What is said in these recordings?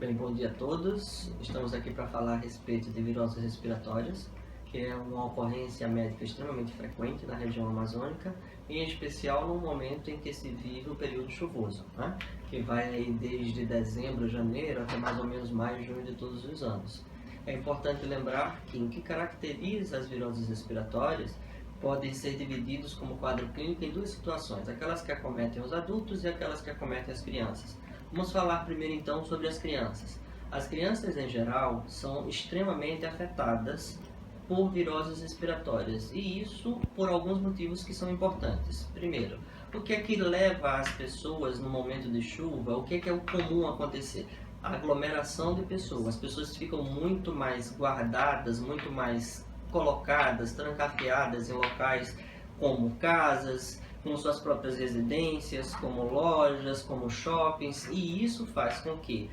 Bem, bom dia a todos. Estamos aqui para falar a respeito de viroses respiratórias, que é uma ocorrência médica extremamente frequente na região amazônica, em especial no momento em que se vive o período chuvoso, né? Que vai aí desde dezembro, janeiro, até mais ou menos maio, junho de todos os anos. É importante lembrar que o que caracteriza as viroses respiratórias podem ser divididos como quadro clínico em duas situações, aquelas que acometem os adultos e aquelas que acometem as crianças. Vamos falar primeiro então sobre as crianças. As crianças em geral são extremamente afetadas por viroses respiratórias, e isso por alguns motivos que são importantes. Primeiro, o que é que leva as pessoas no momento de chuva, o que é o comum acontecer? A aglomeração de pessoas. As pessoas ficam muito mais guardadas, muito mais colocadas, trancafiadas em locais como casas, como suas próprias residências, como lojas, como shoppings, e isso faz com que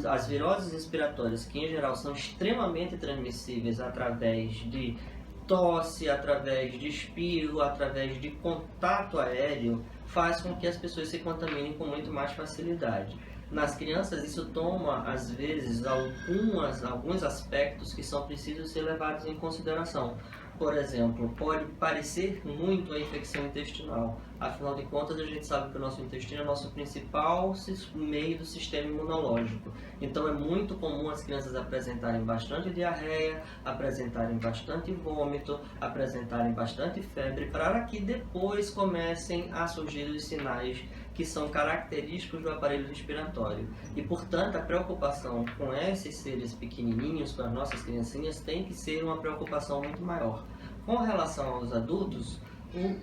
as viroses respiratórias, que em geral são extremamente transmissíveis através de tosse, através de espirro, através de contato aéreo, faz com que as pessoas se contaminem com muito mais facilidade. Nas crianças, isso toma, às vezes, alguns aspectos que são precisos ser levados em consideração. Por exemplo, pode parecer muito a infecção intestinal. Afinal de contas, a gente sabe que o nosso intestino é o nosso principal meio do sistema imunológico. Então, é muito comum as crianças apresentarem bastante diarreia, apresentarem bastante vômito, apresentarem bastante febre, para que depois comecem a surgir os sinais que são característicos do aparelho respiratório. E, portanto, a preocupação com esses seres pequenininhos, com as nossas criancinhas, tem que ser uma preocupação muito maior. Com relação aos adultos,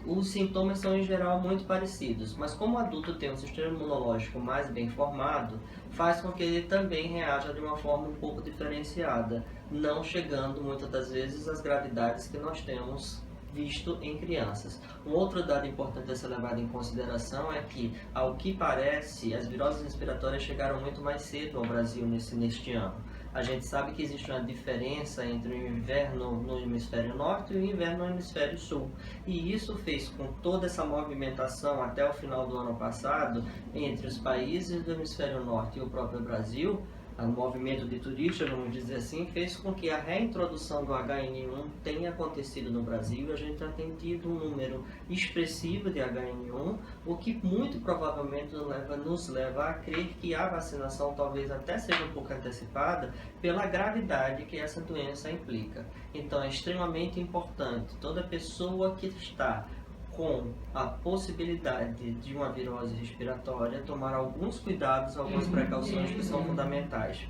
os sintomas são em geral muito parecidos, mas como o adulto tem um sistema imunológico mais bem formado, faz com que ele também reaja de uma forma um pouco diferenciada, não chegando muitas das vezes às gravidades que nós temos visto em crianças. Um outro dado importante a ser levado em consideração é que, ao que parece, as viroses respiratórias chegaram muito mais cedo ao Brasil neste ano. A gente sabe que existe uma diferença entre o inverno no hemisfério norte e o inverno no hemisfério sul. E isso fez com toda essa movimentação até o final do ano passado, entre os países do hemisfério norte e o próprio Brasil, o movimento de turistas, vamos dizer assim, fez com que a reintrodução do HN1 tenha acontecido no Brasil. A gente já tem tido um número expressivo de HN1, o que muito provavelmente nos leva a crer que a vacinação talvez até seja um pouco antecipada pela gravidade que essa doença implica. Então é extremamente importante toda pessoa que está com a possibilidade de uma virose respiratória, tomar alguns cuidados, algumas precauções que são fundamentais.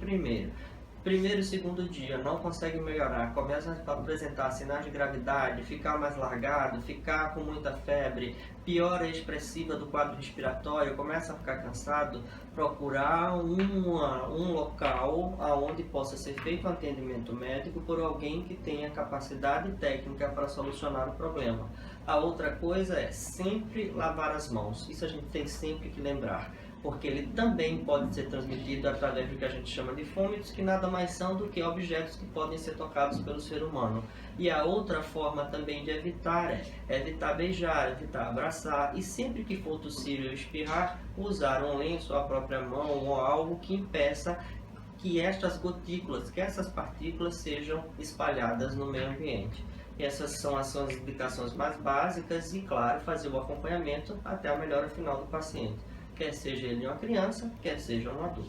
Primeiro e segundo dia não consegue melhorar, começa a apresentar sinais de gravidade, ficar mais largado, ficar com muita febre, piora expressiva do quadro respiratório, começa a ficar cansado, procurar um local onde possa ser feito um atendimento médico por alguém que tenha capacidade técnica para solucionar o problema. A outra coisa é sempre lavar as mãos, isso a gente tem sempre que lembrar, porque ele também pode ser transmitido através do que a gente chama de fômitos, que nada mais são do que objetos que podem ser tocados pelo ser humano. E a outra forma também de evitar é evitar beijar, evitar abraçar, e sempre que for possível espirrar, usar um lenço, a própria mão ou algo que impeça que estas gotículas, que essas partículas sejam espalhadas no meio ambiente. Essas são as suas indicações mais básicas e, claro, fazer o acompanhamento até a melhora final do paciente, quer seja ele uma criança, quer seja um adulto.